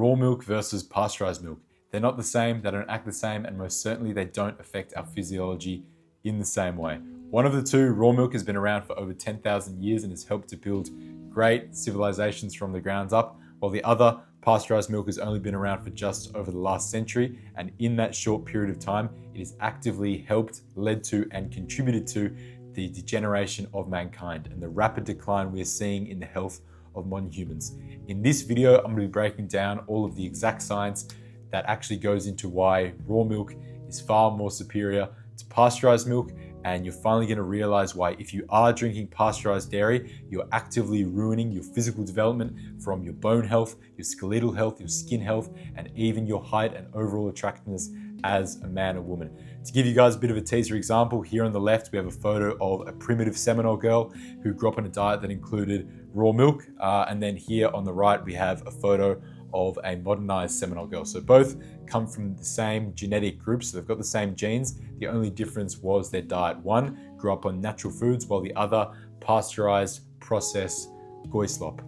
Raw milk versus pasteurized milk. They're not the same, they don't act the same, and most certainly they don't affect our physiology in the same way. One of the two, raw milk, has been around for over 10,000 years and has helped to build great civilizations from the ground up, while the other, pasteurized milk, has only been around for just over the last century, and in that short period of time, it has actively helped, led to, and contributed to the degeneration of mankind and the rapid decline we are seeing in the health of modern humans. In this video, I'm going to be breaking down all of the exact science that actually goes into why raw milk is far more superior to pasteurized milk, and you're finally going to realize why, if you are drinking pasteurized dairy, you're actively ruining your physical development, from your bone health, your skeletal health, your skin health, and even your height and overall attractiveness as a man or woman. To give you guys a bit of a teaser example, here on the left we have a photo of a primitive Seminole girl who grew up on a diet that included raw milk, and then here on the right we have a photo of a modernized Seminole girl. So both come from the same genetic group, so they've got the same genes. The only difference was their diet. One grew up on natural foods, while the other pasteurized, processed goy slop.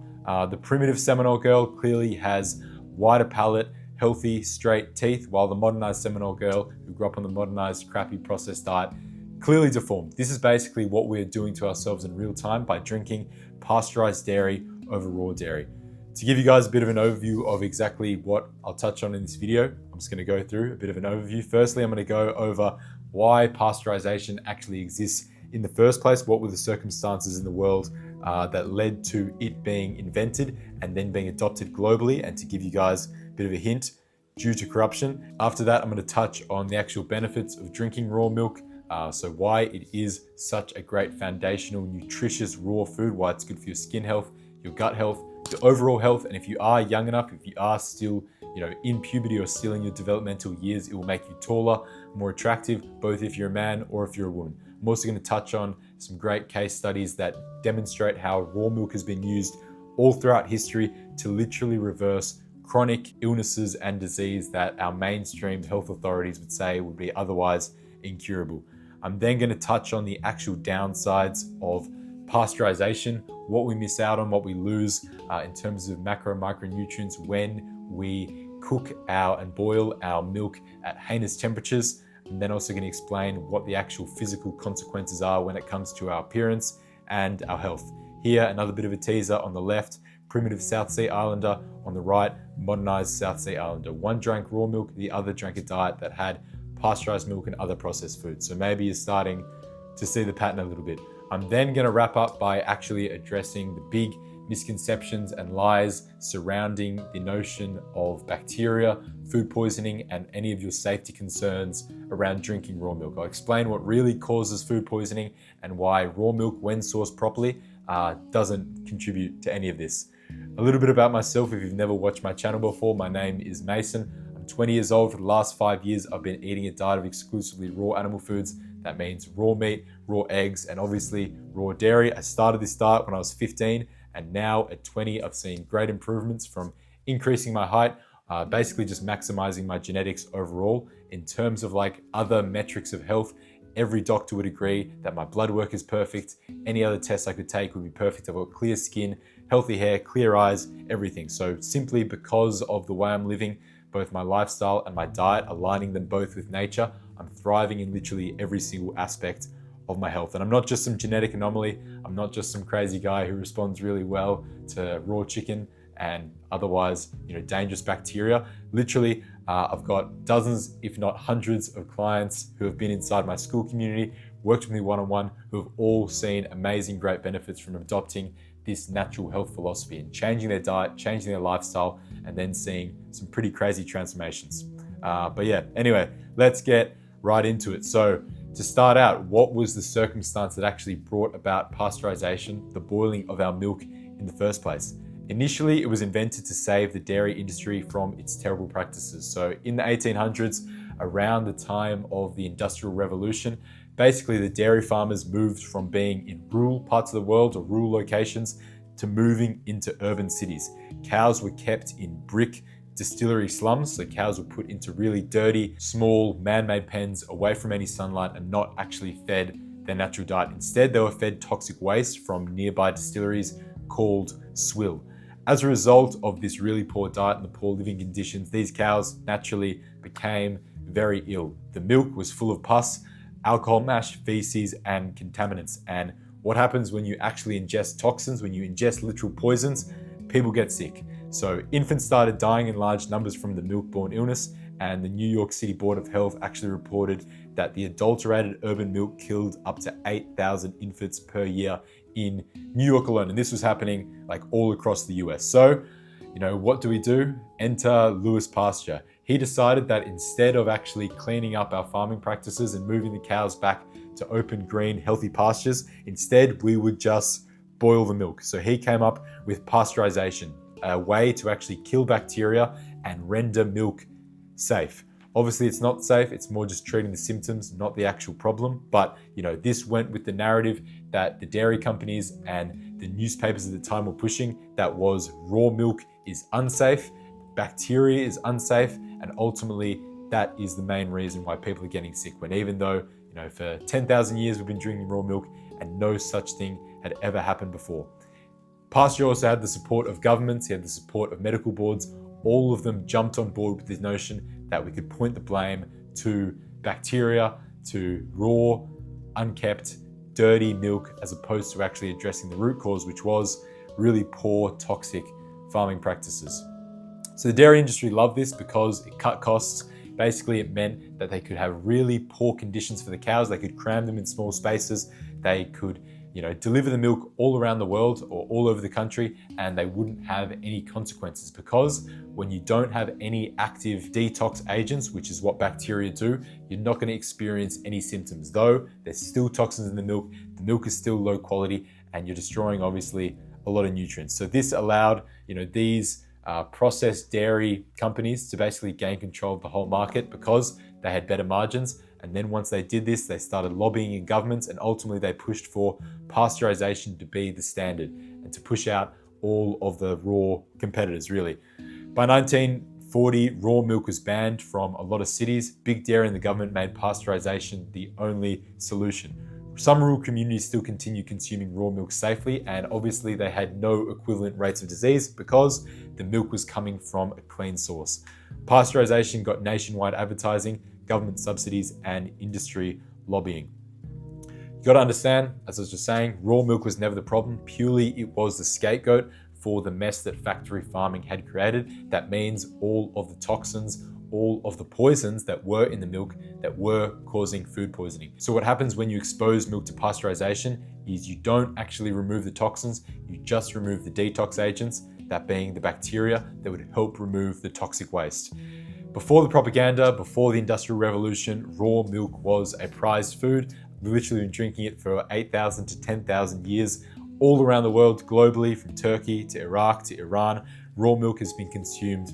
The primitive Seminole girl clearly has wider palate, healthy, straight teeth, while the modernized Seminole girl, who grew up on the modernized, crappy, processed diet, clearly deformed. This is basically what we're doing to ourselves in real time by drinking pasteurized dairy over raw dairy. To give you guys a bit of an overview of exactly what I'll touch on in this video, I'm just going to go through a bit of an overview. Firstly, I'm going to go over why pasteurization actually exists in the first place. What were the circumstances in the world that led to it being invented and then being adopted globally? And to give you guys a bit of a hint, due to corruption. After that, I'm going to touch on the actual benefits of drinking raw milk. So why it is such a great foundational, nutritious raw food, why it's good for your skin health, your gut health, your overall health, and if you are young enough, if you are still, in puberty or still in your developmental years, it will make you taller, more attractive, both if you're a man or if you're a woman. I'm also going to touch on some great case studies that demonstrate how raw milk has been used all throughout history to literally reverse chronic illnesses and disease that our mainstream health authorities would say would be otherwise incurable. I'm then going to touch on the actual downsides of pasteurization, what we miss out on, what we lose in terms of macro and micronutrients when we cook and boil our milk at heinous temperatures. I'm then also going to explain what the actual physical consequences are when it comes to our appearance and our health. Here, another bit of a teaser on the left, primitive South Sea Islander, on the right, modernized South Sea Islander. One drank raw milk, the other drank a diet that had pasteurized milk and other processed foods. So maybe you're starting to see the pattern a little bit. I'm then going to wrap up by actually addressing the big misconceptions and lies surrounding the notion of bacteria, food poisoning, and any of your safety concerns around drinking raw milk. I'll explain what really causes food poisoning and why raw milk, when sourced properly, doesn't contribute to any of this. A little bit about myself, if you've never watched my channel before, my name is Mason. I'm 20 years old. For the last 5 years, I've been eating a diet of exclusively raw animal foods. That means raw meat, raw eggs, and obviously raw dairy. I started this diet when I was 15, and now at 20, I've seen great improvements from increasing my height, basically just maximizing my genetics overall. In terms of like other metrics of health, every doctor would agree that my blood work is perfect. Any other tests I could take would be perfect. I've got clear skin, healthy hair, clear eyes, everything. So simply because of the way I'm living, both my lifestyle and my diet, aligning them both with nature, I'm thriving in literally every single aspect of my health. And I'm not just some genetic anomaly. I'm not just some crazy guy who responds really well to raw chicken and otherwise, dangerous bacteria. Literally, I've got dozens, if not hundreds of clients who have been inside my school community, worked with me one-on-one, who have all seen amazing, great benefits from adopting this natural health philosophy and changing their diet, changing their lifestyle, and then seeing some pretty crazy transformations. But yeah, anyway, let's get right into it. So to start out, what was the circumstance that actually brought about pasteurization, the boiling of our milk in the first place? Initially, it was invented to save the dairy industry from its terrible practices. So in the 1800s, around the time of the Industrial Revolution, basically the dairy farmers moved from being in rural parts of the world or rural locations to moving into urban cities. Cows were kept in brick distillery slums, so cows were put into really dirty, small, man-made pens away from any sunlight and not actually fed their natural diet. Instead, they were fed toxic waste from nearby distilleries called swill. As a result of this really poor diet and the poor living conditions, these cows naturally became very ill. The milk was full of pus, alcohol mash, feces, and contaminants. And what happens when you actually ingest toxins, when you ingest literal poisons? People get sick. So infants started dying in large numbers from the milk-borne illness, and the New York City Board of Health actually reported that the adulterated urban milk killed up to 8,000 infants per year in New York alone. And this was happening like all across the US. So, what do? Enter Louis Pasteur. He decided that instead of actually cleaning up our farming practices and moving the cows back to open, green, healthy pastures, instead we would just boil the milk. So he came up with pasteurization, a way to actually kill bacteria and render milk safe. Obviously, it's not safe. It's more just treating the symptoms, not the actual problem. But, this went with the narrative that the dairy companies and the newspapers at the time were pushing, that was raw milk is unsafe, bacteria is unsafe, and ultimately that is the main reason why people are getting sick. When even though, for 10,000 years we've been drinking raw milk and no such thing had ever happened before. Pasteur also had the support of governments, he had the support of medical boards. All of them jumped on board with this notion that we could point the blame to bacteria, to raw, unkept, dirty milk, as opposed to actually addressing the root cause, which was really poor, toxic farming practices. So the dairy industry loved this because it cut costs. Basically, it meant that they could have really poor conditions for the cows. They could cram them in small spaces. They could deliver the milk all around the world or all over the country, and they wouldn't have any consequences, because when you don't have any active detox agents, which is what bacteria do, you're not going to experience any symptoms. Though there's still toxins in the milk is still low quality, and you're destroying obviously a lot of nutrients. So this allowed these processed dairy companies to basically gain control of the whole market because they had better margins. And then once they did this, they started lobbying in governments, and ultimately they pushed for pasteurization to be the standard and to push out all of the raw competitors, really. By 1940, raw milk was banned from a lot of cities. Big dairy and the government made pasteurization the only solution. Some rural communities still continue consuming raw milk safely, and obviously they had no equivalent rates of disease because the milk was coming from a clean source. Pasteurization got nationwide advertising, government subsidies, and industry lobbying. You got to understand, as I was just saying, raw milk was never the problem. Purely, it was the scapegoat for the mess that factory farming had created. That means all of the toxins, all of the poisons that were in the milk that were causing food poisoning. So what happens when you expose milk to pasteurization is you don't actually remove the toxins, you just remove the detox agents, that being the bacteria that would help remove the toxic waste. Before the propaganda, before the Industrial Revolution, raw milk was a prized food. We've literally been drinking it for 8,000 to 10,000 years all around the world, globally, from Turkey to Iraq to Iran. Raw milk has been consumed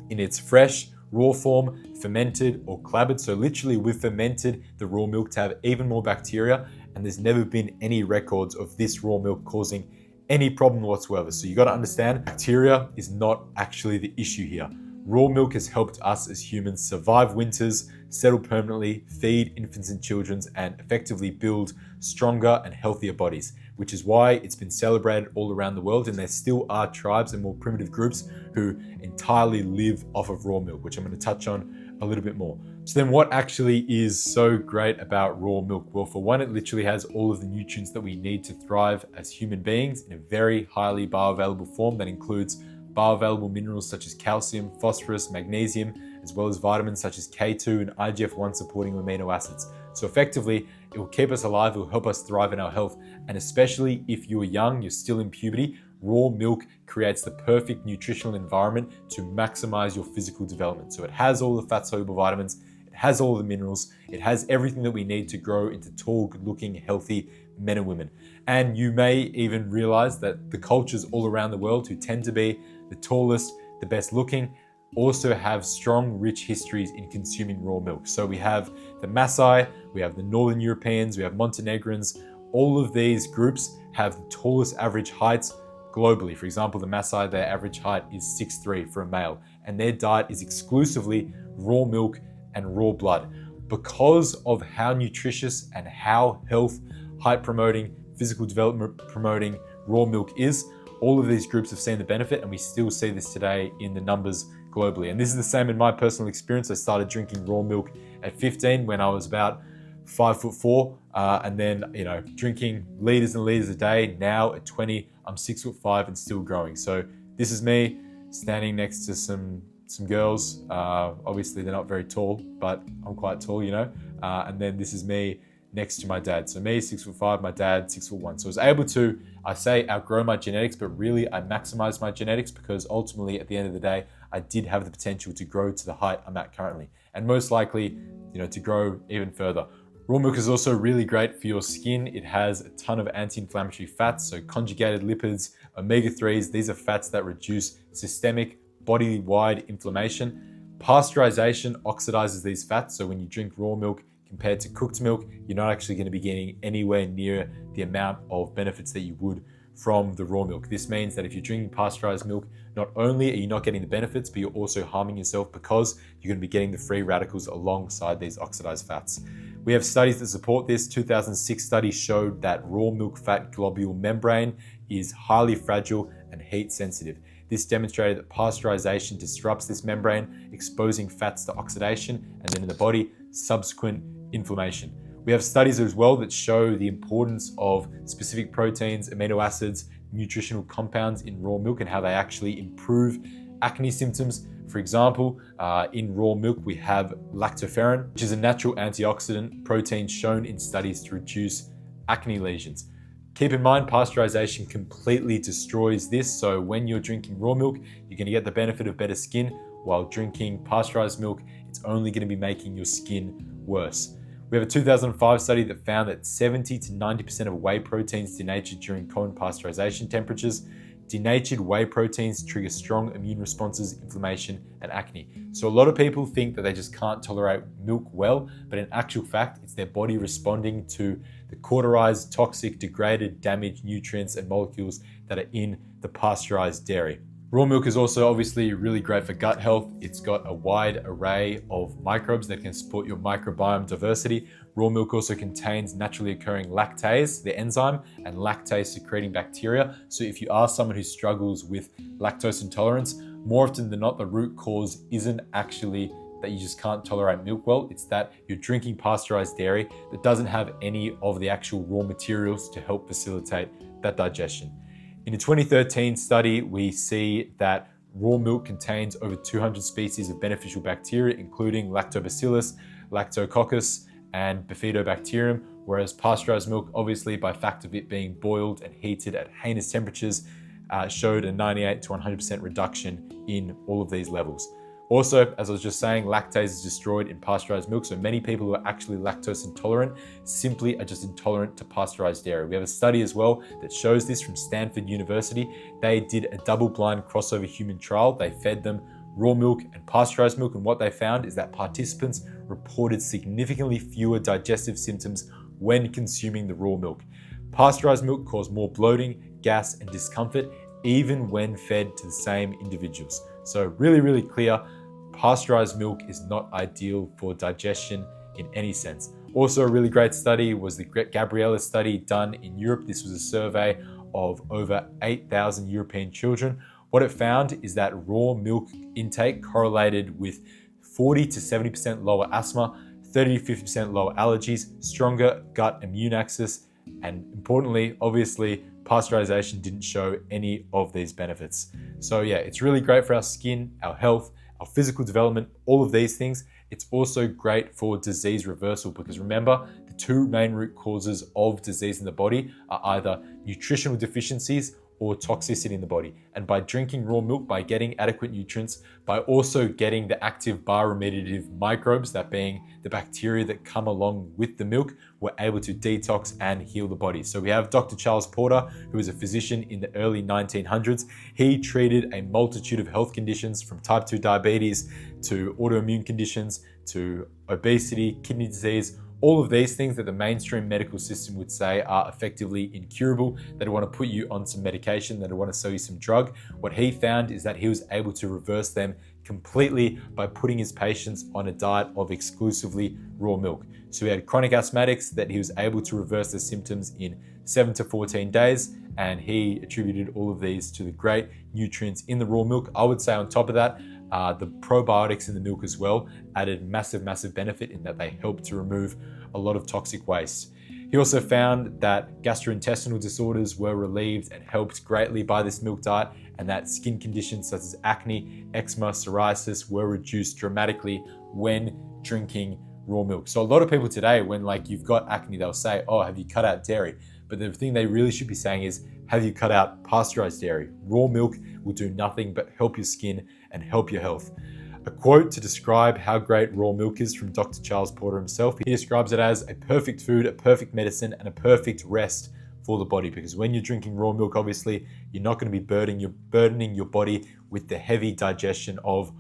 in its fresh, raw form, fermented or clabbered. So literally we've fermented the raw milk to have even more bacteria, and there's never been any records of this raw milk causing any problem whatsoever. So you got to understand, bacteria is not actually the issue here. Raw milk has helped us as humans survive winters, settle permanently, feed infants and children, and effectively build stronger and healthier bodies, which is why it's been celebrated all around the world. And there still are tribes and more primitive groups who entirely live off of raw milk, which I'm going to touch on a little bit more. So then what actually is so great about raw milk? Well, for one, it literally has all of the nutrients that we need to thrive as human beings in a very highly bioavailable form that includes bioavailable minerals such as calcium, phosphorus, magnesium, as well as vitamins such as K2 and IGF-1 supporting amino acids. So effectively, it will keep us alive, it will help us thrive in our health. And especially if you're young, you're still in puberty, raw milk creates the perfect nutritional environment to maximize your physical development. So it has all the fat-soluble vitamins, it has all the minerals, it has everything that we need to grow into tall, good-looking, healthy men and women. And you may even realize that the cultures all around the world who tend to be the tallest, the best looking, also have strong, rich histories in consuming raw milk. So we have the Maasai, we have the Northern Europeans, we have Montenegrins. All of these groups have the tallest average heights globally. For example, the Maasai, their average height is 6'3" for a male, and their diet is exclusively raw milk and raw blood. Because of how nutritious and how health, height promoting, physical development promoting raw milk is, All of these groups have seen the benefit, and we still see this today in the numbers globally. And this is the same in my personal experience. I started drinking raw milk at 15 when I was about 5'4", and then drinking liters and liters a day. Now at 20, I'm 6'5" and still growing. So this is me standing next to some girls. Obviously they're not very tall, but I'm quite tall, and then this is me next to my dad. So me 6'5", my dad 6'1". So I was able to, I say outgrow my genetics, but really I maximized my genetics, because ultimately at the end of the day, I did have the potential to grow to the height I'm at currently, and most likely, to grow even further. Raw milk is also really great for your skin. It has a ton of anti-inflammatory fats, so conjugated lipids, omega-3s. These are fats that reduce systemic body-wide inflammation. Pasteurization oxidizes these fats, so when you drink raw milk compared to cooked milk, you're not actually going to be getting anywhere near the amount of benefits that you would from the raw milk. This means that if you're drinking pasteurized milk, not only are you not getting the benefits, but you're also harming yourself, because you're going to be getting the free radicals alongside these oxidized fats. We have studies that support this. 2006 study showed that raw milk fat globule membrane is highly fragile and heat sensitive. This demonstrated that pasteurization disrupts this membrane, exposing fats to oxidation, and then in the body, subsequent inflammation. We have studies as well that show the importance of specific proteins, amino acids, nutritional compounds in raw milk, and how they actually improve acne symptoms. For example, in raw milk, we have lactoferrin, which is a natural antioxidant protein shown in studies to reduce acne lesions. Keep in mind, pasteurization completely destroys this. So when you're drinking raw milk, you're going to get the benefit of better skin, while drinking pasteurized milk, it's only going to be making your skin worse. We have a 2005 study that found that 70 to 90% of whey proteins denatured during cold pasteurization temperatures. Denatured whey proteins trigger strong immune responses, inflammation, and acne. So a lot of people think that they just can't tolerate milk well, but in actual fact, it's their body responding to the cauterized, toxic, degraded, damaged nutrients and molecules that are in the pasteurized dairy. Raw milk is also obviously really great for gut health. It's got a wide array of microbes that can support your microbiome diversity. Raw milk also contains naturally occurring lactase, the enzyme, and lactase secreting bacteria. So if you are someone who struggles with lactose intolerance, more often than not, the root cause isn't actually that you just can't tolerate milk well. It's that you're drinking pasteurized dairy that doesn't have any of the actual raw materials to help facilitate that digestion. In a 2013 study, we see that raw milk contains over 200 species of beneficial bacteria, including lactobacillus, lactococcus, and bifidobacterium, whereas pasteurized milk, obviously by fact of it being boiled and heated at heinous temperatures, showed a 98 to 100% reduction in all of these levels. Also, as I was just saying, lactase is destroyed in pasteurized milk, so many people who are actually lactose intolerant simply are just intolerant to pasteurized dairy. We have a study as well that shows this from Stanford University. They did a double-blind crossover human trial. They fed them raw milk and pasteurized milk, and what they found is that participants reported significantly fewer digestive symptoms when consuming the raw milk. Pasteurized milk caused more bloating, gas, and discomfort, even when fed to the same individuals. So really, really clear. Pasteurized milk is not ideal for digestion in any sense. Also, a really great study was the Gabriella study done in Europe. This was a survey of over 8,000 European children. What it found is that raw milk intake correlated with 40 to 70% lower asthma, 30 to 50% lower allergies, stronger gut immune axis, and importantly, obviously, pasteurization didn't show any of these benefits. So yeah, it's really great for our skin, our health, our physical development, all of these things. It's also great for disease reversal, because remember, the two main root causes of disease in the body are either nutritional deficiencies or toxicity in the body. And by drinking raw milk, by getting adequate nutrients, by also getting the active bioremediative microbes, that being the bacteria that come along with the milk, we're able to detox and heal the body. So we have Dr. Charles Porter, who was a physician in the early 1900s. He treated a multitude of health conditions, from type 2 diabetes to autoimmune conditions to obesity, kidney disease, all of these things that the mainstream medical system would say are effectively incurable, that want to put you on some medication, that want to sell you some drug. What he found is that he was able to reverse them completely by putting his patients on a diet of exclusively raw milk. So he had chronic asthmatics that he was able to reverse the symptoms in 7 to 14 days. And he attributed all of these to the great nutrients in the raw milk. I would say on top of that, the probiotics in the milk as well added massive benefit in that they helped to remove a lot of toxic waste. He also found that gastrointestinal disorders were relieved and helped greatly by this milk diet, and that skin conditions such as acne, eczema, psoriasis were reduced dramatically when drinking raw milk. So a lot of people today, when you've got acne, they'll say, oh, have you cut out dairy? But the thing they really should be saying is, have you cut out pasteurized dairy? Raw milk will do nothing but help your skin and help your health. A quote to describe how great raw milk is from Dr. Charles Porter himself. He describes it as a perfect food, a perfect medicine, and a perfect rest for the body. Because when you're drinking raw milk, obviously, you're not going to be burdening your body with the heavy digestion of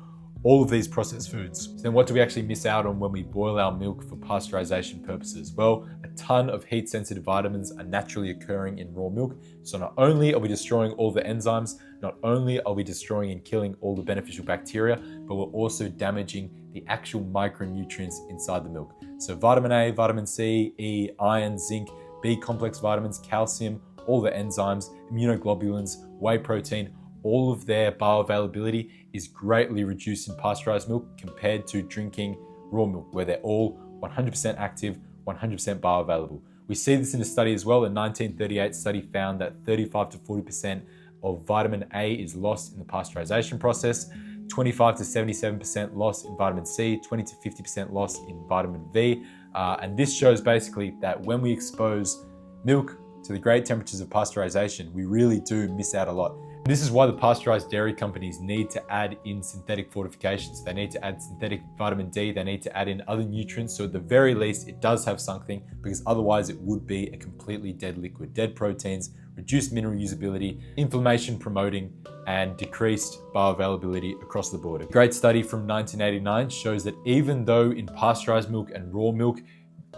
all of these processed foods. So then what do we actually miss out on when we boil our milk for pasteurization purposes? Well, a ton of heat-sensitive vitamins are naturally occurring in raw milk. So not only are we destroying all the enzymes, not only are we destroying and killing all the beneficial bacteria, but we're also damaging the actual micronutrients inside the milk. So vitamin A, vitamin C, E, iron, zinc, B complex vitamins, calcium, all the enzymes, immunoglobulins, whey protein, all of their bioavailability is greatly reduced in pasteurized milk compared to drinking raw milk, where they're all 100% active, 100% bioavailable. We see this in a study as well. A 1938 study found that 35 to 40% of vitamin A is lost in the pasteurization process, 25 to 77% loss in vitamin C, 20 to 50% loss in vitamin V. And this shows basically that when we expose milk to the great temperatures of pasteurization, we really do miss out a lot. This is why the pasteurized dairy companies need to add in synthetic fortifications. They need to add synthetic vitamin D, they need to add in other nutrients, so at the very least it does have something, because otherwise it would be a completely dead liquid. Dead proteins, reduced mineral usability, inflammation promoting, and decreased bioavailability across the board. A great study from 1989 shows that even though in pasteurized milk and raw milk,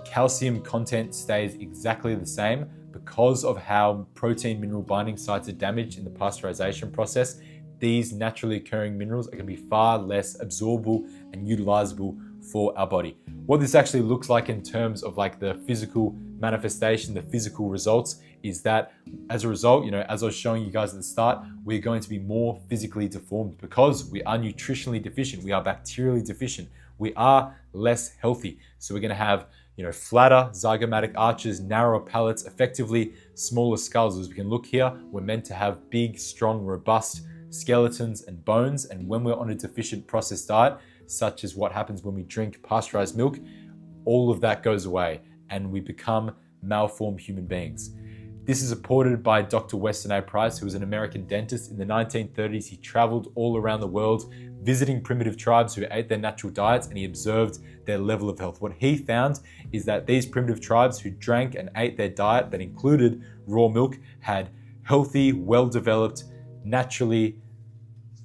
calcium content stays exactly the same, because of how protein mineral binding sites are damaged in the pasteurization process, these naturally occurring minerals are going to be far less absorbable and utilizable for our body. What this actually looks like in terms of the physical manifestation, the physical results, is that as a result, as I was showing you guys at the start, we're going to be more physically deformed because we are nutritionally deficient, we are bacterially deficient, we are less healthy. So we're going to have flatter zygomatic arches, narrower palates, effectively smaller skulls. As we can look here, we're meant to have big, strong, robust skeletons and bones. And when we're on a deficient processed diet, such as what happens when we drink pasteurized milk, all of that goes away and we become malformed human beings. This is supported by Dr. Weston A. Price, who was an American dentist. In the 1930s, he traveled all around the world, visiting primitive tribes who ate their natural diets, and he observed their level of health. What he found is that these primitive tribes who drank and ate their diet that included raw milk had healthy, well-developed, naturally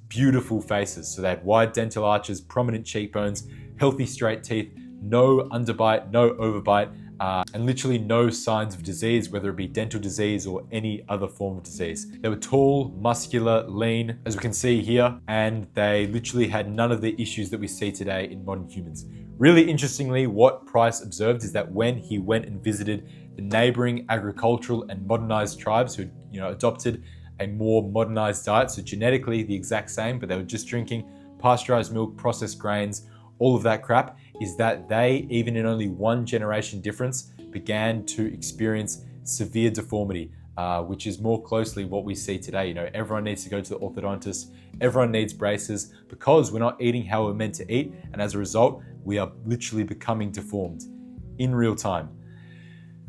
beautiful faces. So they had wide dental arches, prominent cheekbones, healthy straight teeth, no underbite, no overbite, and literally no signs of disease, whether it be dental disease or any other form of disease. They were tall, muscular, lean, as we can see here, and they literally had none of the issues that we see today in modern humans. Really interestingly, what Price observed is that when he went and visited the neighboring agricultural and modernized tribes who adopted a more modernized diet, so genetically the exact same, but they were just drinking pasteurized milk, processed grains, all of that crap, is that they, even in only one generation difference, began to experience severe deformity, which is more closely what we see today. Everyone needs to go to the orthodontist, everyone needs braces, because we're not eating how we're meant to eat, and as a result, we are literally becoming deformed in real time.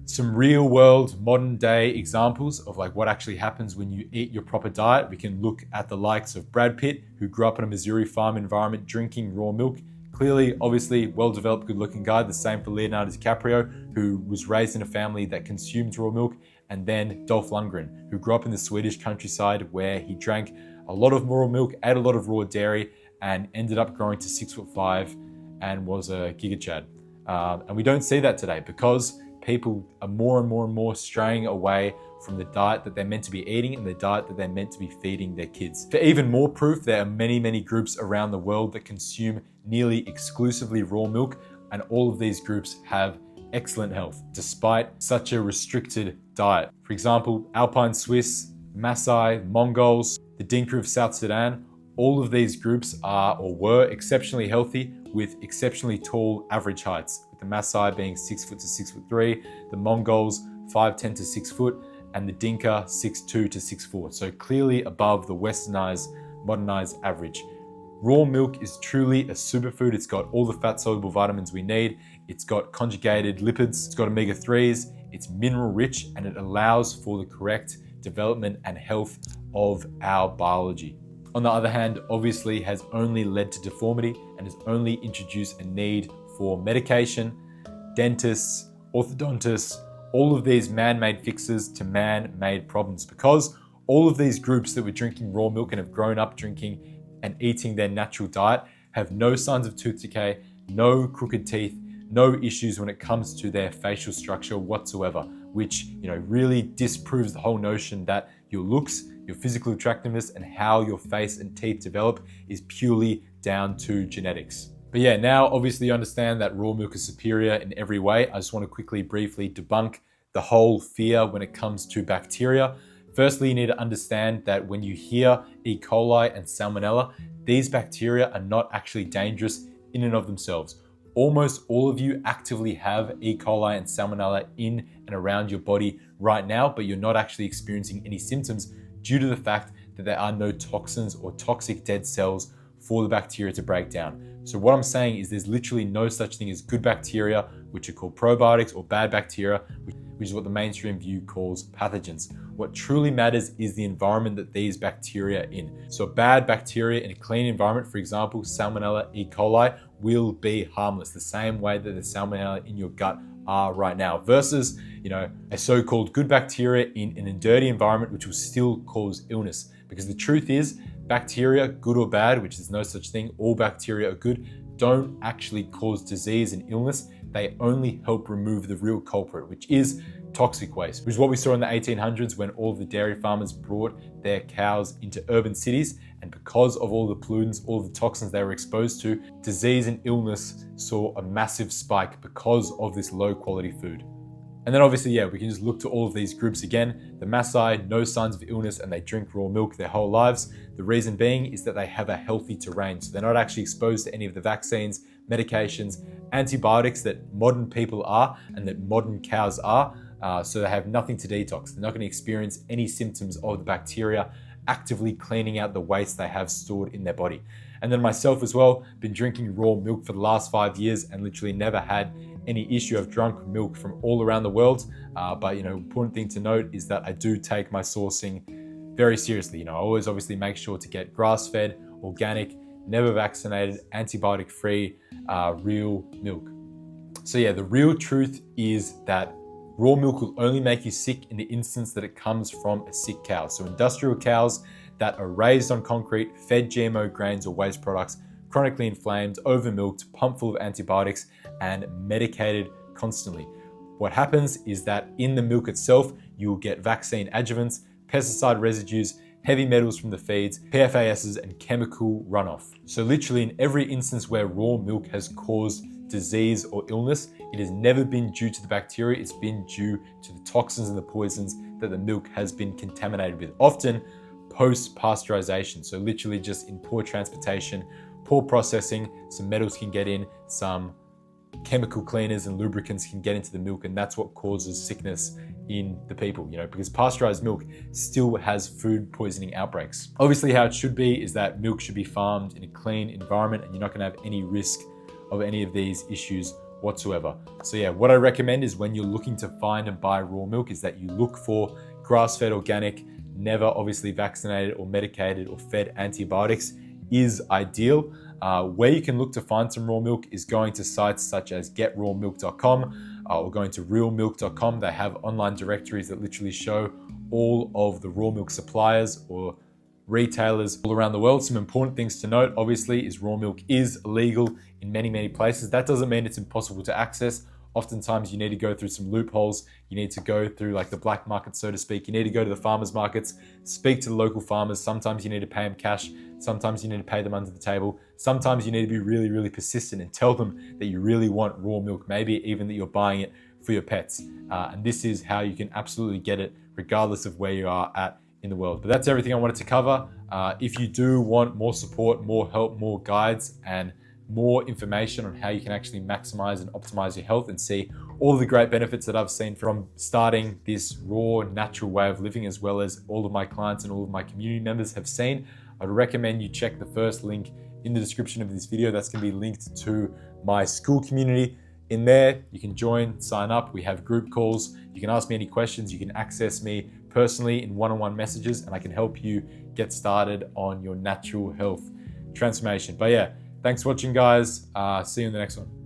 Some real world modern day examples of what actually happens when you eat your proper diet. We can look at the likes of Brad Pitt, who grew up in a Missouri farm environment drinking raw milk. Clearly, obviously, well-developed, good-looking guy. The same for Leonardo DiCaprio, who was raised in a family that consumed raw milk. And then Dolph Lundgren, who grew up in the Swedish countryside where he drank a lot of raw milk, ate a lot of raw dairy, and ended up growing to 6'5" and was a giga chad. And we don't see that today because people are more and more straying away from the diet that they're meant to be eating and the diet that they're meant to be feeding their kids. For even more proof, there are many groups around the world that consume nearly exclusively raw milk, and all of these groups have excellent health despite such a restricted diet. For example, Alpine Swiss, Maasai, Mongols, the Dinka of South Sudan, all of these groups are or were exceptionally healthy with exceptionally tall average heights, with the Maasai being 6 foot to 6'3", the Mongols 5'10" to 6 foot, and the Dinka 6'2" to 6'4", so clearly above the westernized, modernized average. Raw milk is truly a superfood. It's got all the fat-soluble vitamins we need. It's got conjugated lipids. It's got omega-3s. It's mineral rich, and it allows for the correct development and health of our biology. On the other hand, obviously has only led to deformity and has only introduced a need for medication, dentists, orthodontists, all of these man-made fixes to man-made problems, because all of these groups that were drinking raw milk and have grown up drinking and eating their natural diet have no signs of tooth decay, no crooked teeth, no issues when it comes to their facial structure whatsoever, which really disproves the whole notion that your looks, your physical attractiveness, and how your face and teeth develop is purely down to genetics. But yeah, now obviously you understand that raw milk is superior in every way. I just want to quickly, briefly debunk the whole fear when it comes to bacteria. Firstly, you need to understand that when you hear E. coli and Salmonella, these bacteria are not actually dangerous in and of themselves. Almost all of you actively have E. coli and Salmonella in and around your body right now, but you're not actually experiencing any symptoms due to the fact that there are no toxins or toxic dead cells for the bacteria to break down. So what I'm saying is there's literally no such thing as good bacteria, which are called probiotics, or bad bacteria, which is what the mainstream view calls pathogens. What truly matters is the environment that these bacteria are in. So bad bacteria in a clean environment, for example, Salmonella, E. coli, will be harmless, the same way that the Salmonella in your gut are right now, versus a so-called good bacteria in a dirty environment, which will still cause illness. Because the truth is, bacteria, good or bad, which is no such thing, all bacteria are good, don't actually cause disease and illness. They only help remove the real culprit, which is toxic waste, which is what we saw in the 1800s when all of the dairy farmers brought their cows into urban cities. And because of all the pollutants, all the toxins they were exposed to, disease and illness saw a massive spike because of this low quality food. And then obviously, we can just look to all of these groups again. The Maasai, no signs of illness, and they drink raw milk their whole lives. The reason being is that they have a healthy terrain. So they're not actually exposed to any of the vaccines, medications, antibiotics that modern people are and that modern cows are. So they have nothing to detox. They're not going to experience any symptoms of the bacteria actively cleaning out the waste they have stored in their body. And then myself as well, been drinking raw milk for the last 5 years and literally never had any issue. I've drunk milk from all around the world, but important thing to note is that I do take my sourcing very seriously. I always obviously make sure to get grass-fed, organic, never vaccinated, antibiotic-free, real milk. So the real truth is that raw milk will only make you sick in the instance that it comes from a sick cow. So industrial cows that are raised on concrete, fed GMO grains or waste products, chronically inflamed, over-milked, pumped full of antibiotics, and medicated constantly. What happens is that in the milk itself, you'll get vaccine adjuvants, pesticide residues, heavy metals from the feeds, PFASs, and chemical runoff. So literally in every instance where raw milk has caused disease or illness, it has never been due to the bacteria, it's been due to the toxins and the poisons that the milk has been contaminated with, often post-pasteurization. So literally just in poor transportation, poor processing, some metals can get in, some chemical cleaners and lubricants can get into the milk, and that's what causes sickness in the people, because pasteurized milk still has food poisoning outbreaks. Obviously, how it should be is that milk should be farmed in a clean environment and you're not going to have any risk of any of these issues whatsoever. So what I recommend is when you're looking to find and buy raw milk is that you look for grass-fed, organic, never obviously vaccinated or medicated or fed antibiotics is ideal. Where you can look to find some raw milk is going to sites such as getrawmilk.com or going to realmilk.com. They have online directories that literally show all of the raw milk suppliers or retailers all around the world. Some important things to note, obviously, is raw milk is illegal in many, many places. That doesn't mean it's impossible to access. Oftentimes you need to go through some loopholes. You need to go through like the black market, so to speak. You need to go to the farmers markets, speak to the local farmers. Sometimes you need to pay them cash. Sometimes you need to pay them under the table. Sometimes you need to be really, really persistent and tell them that you really want raw milk, maybe even that you're buying it for your pets. And this is how you can absolutely get it regardless of where you are at in the world. But that's everything I wanted to cover. If you do want more support, more help, more guides, and more information on how you can actually maximize and optimize your health and see all the great benefits that I've seen from starting this raw, natural way of living, as well as all of my clients and all of my community members have seen, I'd recommend you check the first link in the description of this video. That's going to be linked to my school community. In there, you can join, sign up. We have group calls. You can ask me any questions. You can access me personally in one-on-one messages, and I can help you get started on your natural health transformation. But yeah, thanks for watching, guys. See you in the next one.